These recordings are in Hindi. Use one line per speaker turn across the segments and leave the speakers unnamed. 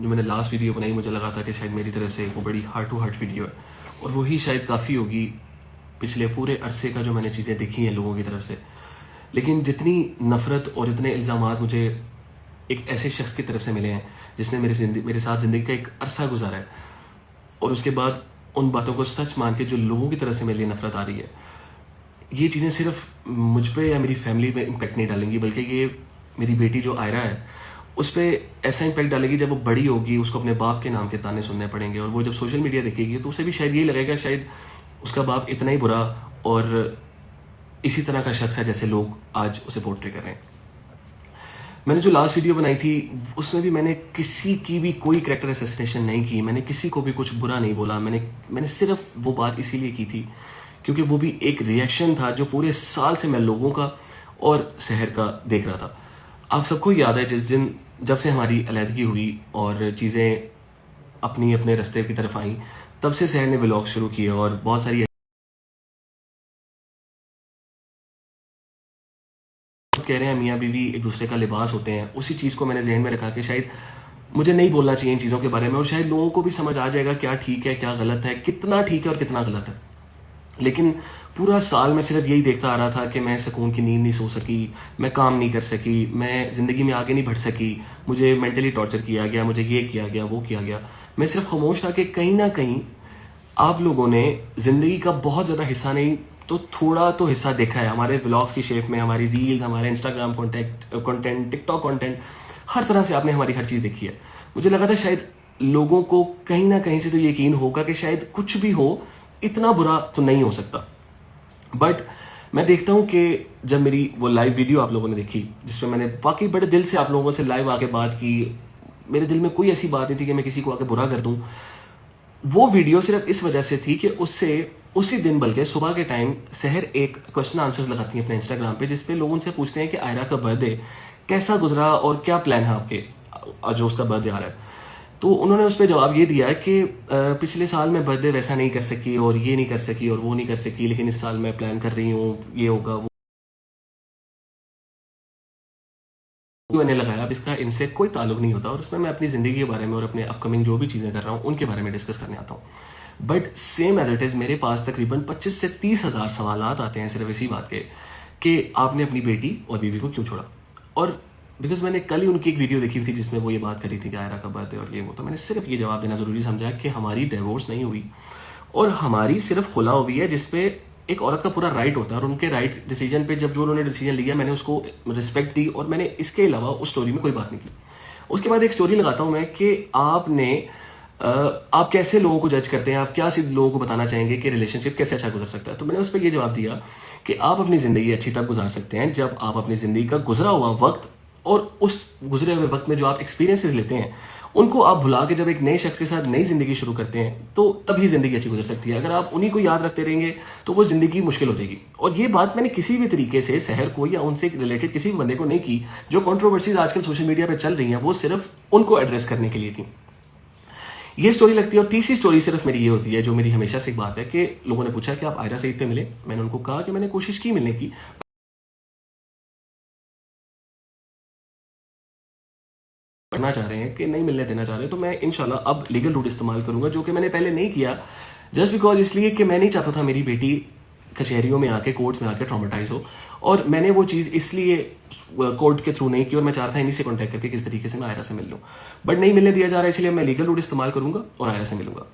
जो मैंने लास्ट वीडियो बनाई मुझे लगा था कि शायद मेरी तरफ से वो बड़ी हार्ट टू हार्ट वीडियो है और वही शायद काफ़ी होगी पिछले पूरे अरसे का जो मैंने चीज़ें देखी हैं लोगों की तरफ से। लेकिन जितनी नफ़रत और इतने इल्ज़ामात मुझे एक ऐसे शख्स की तरफ से मिले हैं जिसने मेरे साथ ज़िंदगी का एक अरसा गुजारा है और उसके बाद उन बातों को सच मान के जो लोगों की तरफ से मेरे लिए नफ़रत आ रही है, ये चीज़ें सिर्फ मुझ पे या मेरी फैमिली पे इम्पेक्ट नहीं डालेंगी बल्कि ये मेरी बेटी जो आयरा है उस पर ऐसा इम्पैक्ट डालेगी। जब वो बड़ी होगी उसको अपने बाप के नाम के ताने सुनने पड़ेंगे और वो जब सोशल मीडिया देखेगी तो उसे भी शायद यही लगेगा शायद उसका बाप इतना ही बुरा और इसी तरह का शख्स है जैसे लोग आज उसे पोर्ट्रे कर रहे हैं। मैंने जो लास्ट वीडियो बनाई थी उसमें भी मैंने किसी की भी कोई कैरेक्टर असैसिनेशन नहीं की, मैंने किसी को भी कुछ बुरा नहीं बोला। मैंने सिर्फ वो बात इसीलिए की थी क्योंकि वो भी एक रिएक्शन था जो पूरे साल से मैं लोगों का और शहर का देख रहा था। आप सबको याद है जिस दिन जब से हमारी अलहदगी हुई और चीज़ें अपने रास्ते की तरफ आई तब से शहर ने व्लॉग शुरू किए और बहुत सारी कह रहे हैं मियाँ बीवी एक दूसरे का लिबास होते हैं। उसी चीज़ को मैंने जहन में रखा कि शायद मुझे नहीं बोलना चाहिए इन चीज़ों के बारे में और शायद लोगों को भी समझ आ जाएगा क्या ठीक है क्या गलत है, कितना ठीक है और कितना गलत है। लेकिन पूरा साल मैं सिर्फ यही देखता आ रहा था कि मैं सुकून की नींद नहीं सो सकी, मैं काम नहीं कर सकी, मैं ज़िंदगी में आगे नहीं बढ़ सकी, मुझे मेंटली टॉर्चर किया गया, मुझे ये किया गया वो किया गया। मैं सिर्फ खामोश था कि कहीं ना कहीं आप लोगों ने ज़िंदगी का बहुत ज़्यादा हिस्सा नहीं तो थोड़ा तो हिस्सा देखा है हमारे व्लॉग्स की शेप में, हमारी रील्स, हमारे इंस्टाग्राम कंटेंट, टिकटॉक कंटेंट, हर तरह से आपने हमारी हर चीज़ देखी है। मुझे लगा था शायद लोगों को कहीं ना कहीं से तो यकीन होगा कि शायद कुछ भी हो इतना बुरा तो नहीं हो सकता। बट मैं देखता हूँ कि जब मेरी वो लाइव वीडियो आप लोगों ने देखी जिसमें मैंने वाकई बड़े दिल से आप लोगों से लाइव आके बात की, मेरे दिल में कोई ऐसी बात नहीं थी कि मैं किसी को आके बुरा कर दूँ। वो वीडियो सिर्फ इस वजह से थी कि उससे उसी दिन बल्कि सुबह के टाइम शहर एक क्वेश्चन आंसर्स लगाती है अपने इंस्टाग्राम पे जिसपे लोग उनसे पूछते हैं कि आयरा का बर्थडे कैसा गुजरा और क्या प्लान है आपके जो उसका बर्थडे आ रहा है। तो उन्होंने उस पर जवाब ये दिया कि पिछले साल मैं बर्थडे वैसा नहीं कर सकी और ये नहीं कर सकी और वो नहीं कर सकी, लेकिन इस साल मैं प्लान कर रही हूँ, ये होगा वो। मैंने लगाया अब इसका इनसे कोई ताल्लुक नहीं होता और उसमें मैं अपनी ज़िंदगी के बारे में और अपने अपकमिंग जो भी चीज़ें कर रहा हूँ उनके बारे में डिस्कस करने आता हूँ। But same as it is मेरे पास तकरीबन 25 से 30 हज़ार सवाल आते हैं सिर्फ इसी बात के कि आपने अपनी बेटी और बीवी को क्यों छोड़ा। और बिकॉज मैंने कल ही उनकी एक वीडियो देखी थी जिसमें वो ये बात करी थी कि आयरा का बर्थडे और ये वो, तो मैंने सिर्फ ये जवाब देना ज़रूरी समझा कि हमारी डिवोर्स नहीं हुई और हमारी सिर्फ खुला हुई है जिसपे एक औरत का पूरा राइट होता है और उनके राइट डिसीजन पे जब जो उन्होंने डिसीजन लिया मैंने उसको रिस्पेक्ट दी और मैंने इसके अलावा उस स्टोरी में कोई बात नहीं की। उसके बाद एक स्टोरी लगाता हूँ मैं कि आप कैसे लोगों को जज करते हैं, आप क्या सिर्फ लोगों को बताना चाहेंगे कि रिलेशनशिप कैसे अच्छा गुजर सकता है। तो मैंने उस पर यह जवाब दिया कि आप अपनी ज़िंदगी अच्छी तब गुजार सकते हैं जब आप अपनी ज़िंदगी का गुजरा हुआ वक्त और उस गुजरे हुए वक्त में जो आप एक्सपीरियंसेस लेते हैं उनको आप भुला के जब एक नए शख्स के साथ नई ज़िंदगी शुरू करते हैं तो तभी ज़िंदगी अच्छी गुजर सकती है। अगर आप उन्हीं को याद रखते रहेंगे तो वो ज़िंदगी मुश्किल हो जाएगी। और ये बात मैंने किसी भी तरीके से शहर को या उनसे रिलेटेड किसी भी बंदे को नहीं की। जो कंट्रोवर्सीज आजकल सोशल मीडिया पे चल रही हैं वो सिर्फ उनको एड्रेस करने के लिए थी। ये स्टोरी लगती है। और तीसरी स्टोरी सिर्फ मेरी ये होती है जो मेरी हमेशा से एक बात है कि लोगों ने पूछा कि आप आयरा सईद पे मिले। मैंने उनको कहा कि मैंने कोशिश की मिलने की, पढ़ना चाह रहे हैं कि नहीं मिलने देना चाह रहे हैं, तो मैं इंशाल्लाह अब लीगल रूट इस्तेमाल करूंगा जो कि मैंने पहले नहीं किया। जस्ट बिकॉज इसलिए कि मैं नहीं चाहता था मेरी बेटी कचहरियों में आके कोर्ट्स में आके ट्रॉमेटाइज हो और मैंने वो चीज़ इसलिए कोर्ट के थ्रू नहीं की और मैं चाह रहा था इन्हीं से कॉन्टैक्ट करके किस तरीके से मैं आयरा से मिल लूँ। बट नहीं मिलने दिया जा रहा है इसलिए मैं लीगल रूट इस्तेमाल करूंगा और आयरा से मिलूंगा।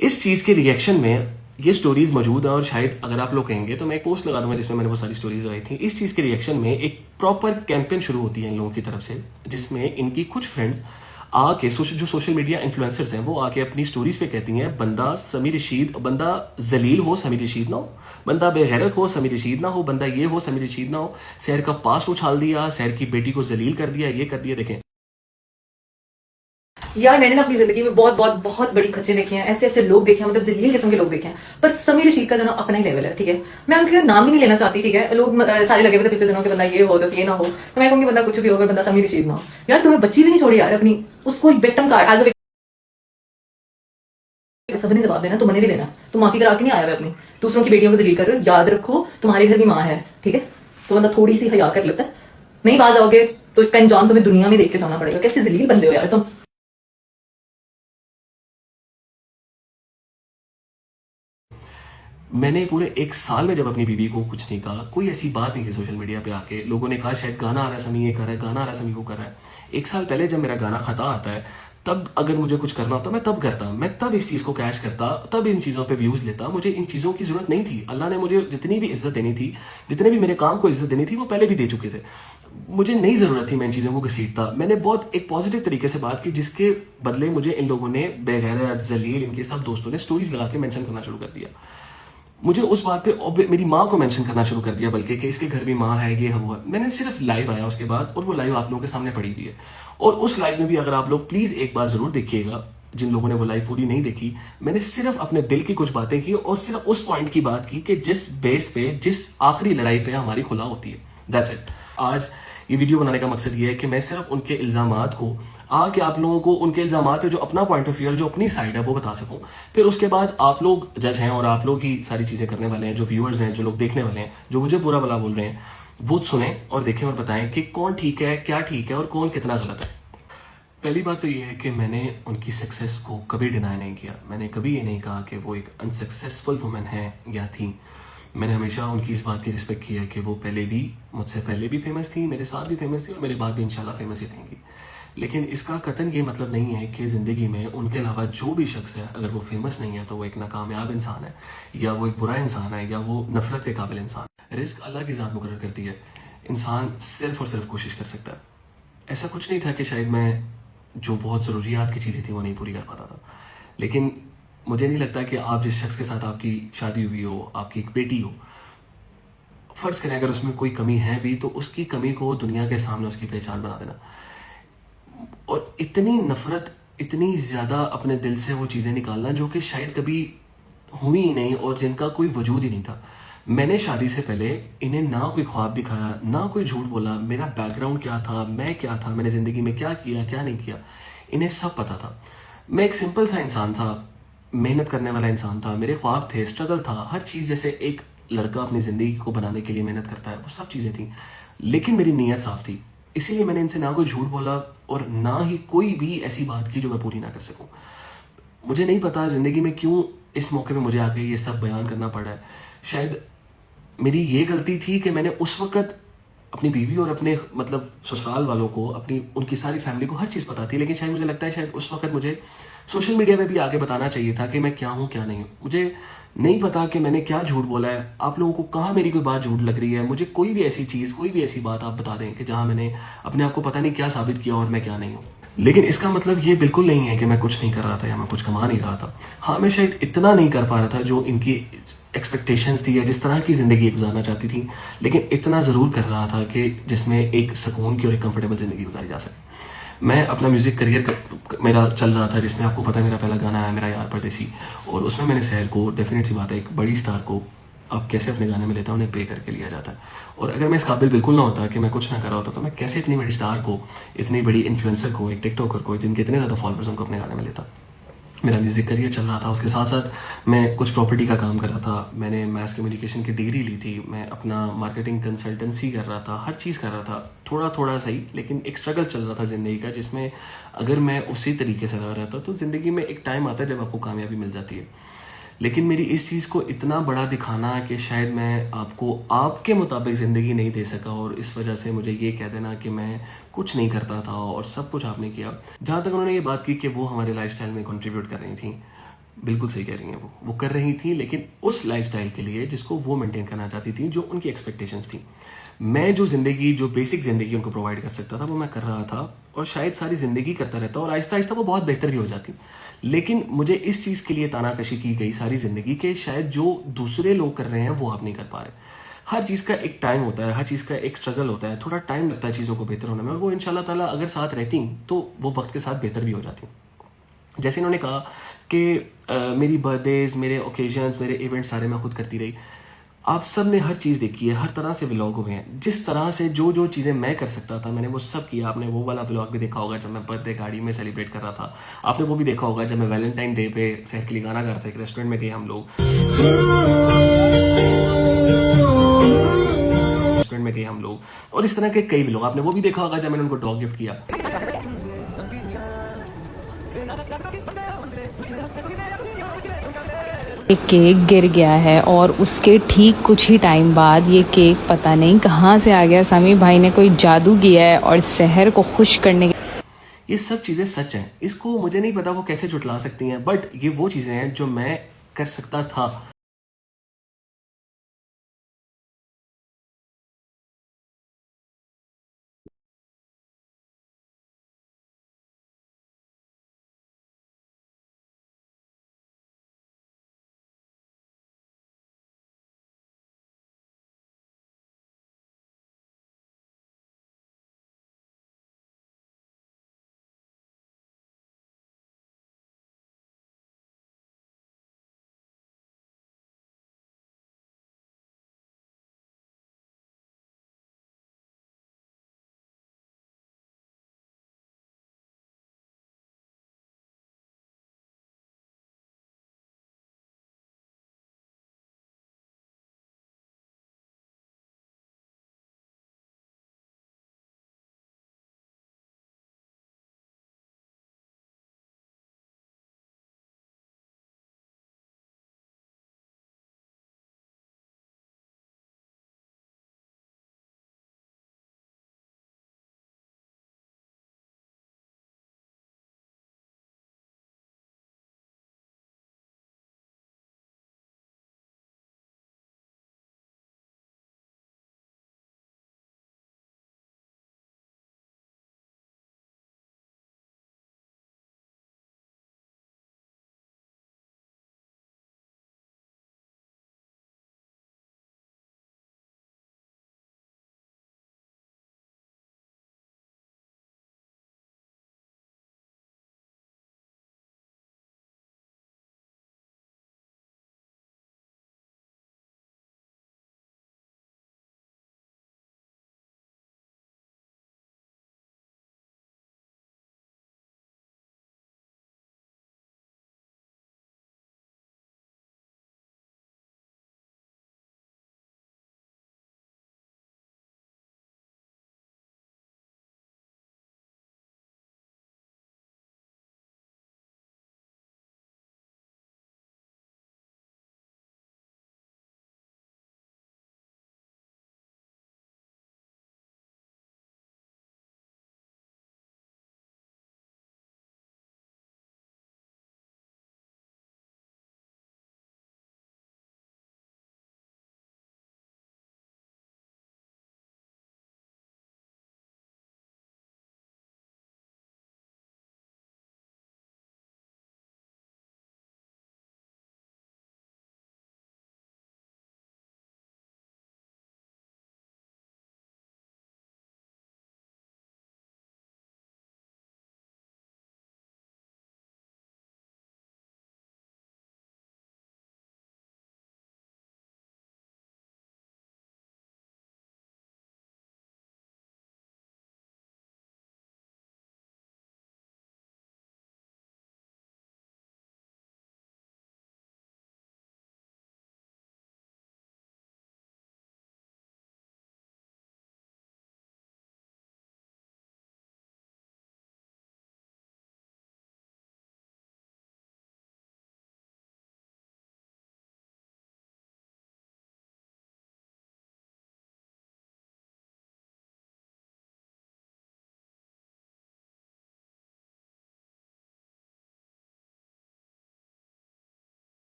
इस चीज़ के रिएक्शन में ये स्टोरीज मौजूद है और शायद अगर आप लोग कहेंगे तो मैं एक पोस्ट लगा दूंगा जिसमें मैंने वो सारी स्टोरीज लगाई थी। इस चीज़ के रिएक्शन में एक प्रॉपर कैंपेन शुरू होती है इन लोगों की तरफ से जिसमें इनकी कुछ फ्रेंड्स आके जो सोशल मीडिया इन्फ्लुएंसर्स हैं वो आके अपनी स्टोरीज पे कहती हैं बंदा समीर रशीद, बंदा जलील हो समीर रशीद ना हो, बंदा बेगैरत हो समीर रशीद ना हो, बंदा ये हो समीर रशीद ना हो, शहर का पास्ट उछाल दिया, शहर की बेटी को जलील कर दिया, ये कर दिया। देखें
यार मैंने ना अपनी जिंदगी में बहुत बहुत बहुत बड़ी खच्चे देखे हैं, ऐसे ऐसे लोग देखे हैं, मतलब जलील किस्म के लोग देखे हैं। पर समीर रशीद का जो ना अपना ही लेवल है, ठीक है। मैं उनका नाम ही नहीं लेना चाहती, ठीक है। लोग सारे लगे हुए थे पिछले दिनों के बंदा ये हो तो ये ना हो, तो मैं कहूंगी बंदा कुछ भी होगा, बंदा समीर रशीद ना हो। यार तुम्हें बच्ची भी नहीं छोड़ी यार अपनी, उसको एक विक्टिम का एज सबने जवाब देना, तुमने भी देना। तुम माफी करा के नहीं आया अपनी, दूसरों की बेटियों को जलील कर रहे हो। याद रखो तुम्हारे घर भी माँ है, ठीक है। तो बंदा थोड़ी सी हया कर लेता है, नहीं बाज आओगे तो इसका अंजाम तुम्हें दुनिया में देख के जाना पड़ेगा। कैसे जलील बंदे हो यार तुम।
मैंने पूरे 1 साल में जब अपनी बीवी को कुछ नहीं कहा, कोई ऐसी बात नहीं की सोशल मीडिया पे आके लोगों ने कहा शायद गाना आ रहा है समी ये कर रहा है, गाना आ रहा है समी वो कर रहा है। 1 साल पहले जब मेरा गाना खता आता है, तब अगर मुझे कुछ करना होता मैं तब करता, मैं तब इस चीज़ को कैश करता, तब इन चीज़ों पे व्यूज़ लेता। मुझे इन चीज़ों की ज़रूरत नहीं थी। अल्लाह ने मुझे जितनी भी इज्जत देनी थी, जितने भी मेरे काम को इज्जत देनी थी, वो पहले भी दे चुके थे। मुझे नहीं ज़रूरत थी मैं इन चीज़ों को घसीटता। मैंने बहुत एक पॉजिटिव तरीके से बात की, जिसके बदले मुझे इन लोगों ने बेगैरत जलील इनके सब दोस्तों ने स्टोरीज लगा के मेंशन करना शुरू कर दिया। मुझे उस बात पे मेरी माँ को मेंशन करना शुरू कर दिया, बल्कि कि इसके घर भी माँ है, ये है वो है। मैंने सिर्फ लाइव आया उसके बाद, और वो लाइव आप लोगों के सामने पड़ी हुई है। और उस लाइव में भी अगर आप लोग प्लीज़ एक बार ज़रूर देखिएगा, जिन लोगों ने वो लाइव पूरी नहीं देखी, मैंने सिर्फ अपने दिल की कुछ बातें की और सिर्फ उस पॉइंट की बात की कि जिस बेस पे, जिस आखिरी लड़ाई पे हमारी खुला होती है। That's it. आज ये वीडियो बनाने का मकसद ये है कि मैं सिर्फ उनके इल्ज़ामात को आके आप लोगों को उनके इल्ज़ामात पे जो अपना पॉइंट ऑफ व्यू, जो अपनी साइड है, वो बता सकूं। फिर उसके बाद आप लोग जज हैं और आप लोग ही सारी चीज़ें करने वाले हैं। जो व्यूअर्स हैं, जो लोग देखने वाले हैं, जो मुझे बुरा भला बोल रहे हैं, वो सुने और देखें और बताएं कि कौन ठीक है, क्या ठीक है और कौन कितना गलत है। पहली बात तो ये है कि मैंने उनकी सक्सेस को कभी डिनाई नहीं किया। मैंने कभी ये नहीं कहा कि वो एक अनसक्सेसफुल वुमेन है या थी। मैंने हमेशा उनकी इस बात की रिस्पेक्ट की है कि वो पहले भी, मुझसे पहले भी फेमस थी, मेरे साथ भी फेमस थी और मेरे बाद भी इंशाल्लाह फेमस ही रहेंगी। लेकिन इसका कतन ये मतलब नहीं है कि ज़िंदगी में उनके अलावा जो भी शख्स है, अगर वो फेमस नहीं है तो वो एक नाकामयाब इंसान है, या वो एक बुरा इंसान है, या वो नफरत के काबिल इंसान है। रिस्क अल्लाह की ज़ात मुकर्रर करती है। इंसान सिर्फ और सिर्फ कोशिश कर सकता है। ऐसा कुछ नहीं था कि शायद मैं जो बहुत ज़रूरियात की चीज़ें थी वो नहीं पूरी कर पाता था। लेकिन मुझे नहीं लगता कि आप जिस शख्स के साथ आपकी शादी हुई हो, आपकी एक बेटी हो, फ़र्ज़ करें अगर उसमें कोई कमी है भी, तो उसकी कमी को दुनिया के सामने उसकी पहचान बना देना, और इतनी नफ़रत, इतनी ज़्यादा अपने दिल से वो चीज़ें निकालना जो कि शायद कभी हुई ही नहीं और जिनका कोई वजूद ही नहीं था। मैंने शादी से पहले इन्हें ना कोई ख्वाब दिखाया, ना कोई झूठ बोला। मेरा बैकग्राउंड क्या था, मैं क्या था, मैंने ज़िंदगी में क्या किया, क्या नहीं किया, इन्हें सब पता था। मैं एक सिंपल सा इंसान था, मेहनत करने वाला इंसान था, मेरे ख्वाब थे, स्ट्रगल था, हर चीज़ जैसे एक लड़का अपनी ज़िंदगी को बनाने के लिए मेहनत करता है, वो सब चीज़ें थी। लेकिन मेरी नीयत साफ़ थी, इसीलिए मैंने इनसे ना कोई झूठ बोला और ना ही कोई भी ऐसी बात की जो मैं पूरी ना कर सकूं। मुझे नहीं पता ज़िंदगी में क्यों इस मौके पे मुझे आके ये सब बयान करना पड़ा है। शायद मेरी ये गलती थी कि मैंने उस वक़्त अपनी बीवी और अपने मतलब ससुराल वालों को, अपनी उनकी सारी फैमिली को हर चीज़ पता थी। लेकिन शायद मुझे लगता है शायद उस वक़्त मुझे सोशल मीडिया पे भी आगे बताना चाहिए था कि मैं क्या हूँ, क्या नहीं हूँ। मुझे नहीं पता कि मैंने क्या झूठ बोला है, आप लोगों को कहाँ मेरी कोई बात झूठ लग रही है। मुझे कोई भी ऐसी चीज़, कोई भी ऐसी बात आप बता दें कि जहाँ मैंने अपने आप को पता नहीं क्या साबित किया और मैं क्या नहीं हूँ। लेकिन इसका मतलब ये बिल्कुल नहीं है कि मैं कुछ नहीं कर रहा था या मैं कुछ कमा नहीं रहा था। हाँ, मैं शायद इतना नहीं कर पा रहा था जो इनकी एक्सपेक्टेशंस थी या जिस तरह की ज़िंदगी गुजारना चाहती थी, लेकिन इतना ज़रूर कर रहा था कि जिसमें एक सुकून की और एक कंफर्टेबल ज़िंदगी गुजारी जा सके। मैं अपना म्यूज़िक करियर मेरा चल रहा था, जिसमें आपको पता है मेरा पहला गाना है मेरा यार परदेसी, और उसमें मैंने सहर को, डेफिनेट सी बात है, एक बड़ी स्टार को आप कैसे अपने गाने में लेता है, उन्हें पे करके लिया जाता है। और अगर मैं इस काबिल बिल्कुल ना होता कि मैं कुछ ना कर रहा होता, तो मैं कैसे इतनी बड़ी स्टार को, इतनी बड़ी इन्फ्लुएंसर को, एक टिकटॉकर को, जिनके इतने ज़्यादा फॉलोअर्स, उनको अपने गाने में लेता। मेरा म्यूज़िक करियर चल रहा था, उसके साथ साथ मैं कुछ प्रॉपर्टी का काम कर रहा था, मैंने मैस कम्युनिकेशन की डिग्री ली थी, मैं अपना मार्केटिंग कंसल्टेंसी कर रहा था, हर चीज़ कर रहा था, थोड़ा थोड़ा सही, लेकिन एक स्ट्रगल चल रहा था ज़िंदगी का, जिसमें अगर मैं उसी तरीके से लगा रहता तो ज़िंदगी में एक टाइम आता है जब आपको कामयाबी मिल जाती है। लेकिन मेरी इस चीज़ को इतना बड़ा दिखाना कि शायद मैं आपको आपके मुताबिक ज़िंदगी नहीं दे सका, और इस वजह से मुझे ये कह देना कि मैं कुछ नहीं करता था और सब कुछ आपने किया। जहाँ तक उन्होंने ये बात की कि वो हमारे लाइफस्टाइल में कंट्रीब्यूट कर रही थी, बिल्कुल सही कह रही हैं, वो कर रही थी, लेकिन उस लाइफस्टाइल के लिए जिसको वो मेंटेन करना चाहती थी, जो उनकी एक्सपेक्टेशंस थी। मैं जो ज़िंदगी, जो बेसिक ज़िंदगी उनको प्रोवाइड कर सकता था, वो मैं कर रहा था, और शायद सारी ज़िंदगी करता रहता, और आहिस्ता आहिस्ता वो बहुत बेहतर भी हो जाती। लेकिन मुझे इस चीज़ के लिए तानाकशी की गई सारी ज़िंदगी के शायद जो दूसरे लोग कर रहे हैं वो आप नहीं कर पा रहे। हर चीज़ का एक टाइम होता है, हर चीज़ का एक स्ट्रगल होता है, थोड़ा टाइम लगता है चीज़ों को बेहतर होने में, और वो इंशाल्लाह ताला अगर साथ रहती तो वो वक्त के साथ बेहतर भी हो जाती। जैसे इन्होंने कहा कि मेरी बर्थडेज, मेरे ओकेजन्स, मेरे इवेंट्स सारे मैं खुद करती रही। आप सब ने हर चीज़ देखी है, हर तरह से व्लॉग हुए हैं, जिस तरह से जो जो चीज़ें मैं कर सकता था मैंने वो सब किया। आपने वो वाला व्लॉग भी देखा होगा जब मैं बर्थडे गाड़ी में सेलिब्रेट कर रहा था, आपने वो भी देखा होगा जब मैं वैलेंटाइन डे पे सहर के लिए गाना गा रहा था, एक रेस्टोरेंट में गए हम लोग, और इस तरह के कई व्लॉग आपने वो भी देखा होगा जब मैंने उनको डॉग गिफ्ट किया।
एक केक गिर गया है और उसके ठीक कुछ ही टाइम बाद ये केक पता नहीं कहाँ से आ गया। समी भाई ने कोई जादू किया है और शहर को खुश करने
ये सब चीज़ें सच हैं, इसको मुझे नहीं पता वो कैसे झुटला सकती हैं, बट ये वो चीज़ें हैं जो मैं कर सकता था।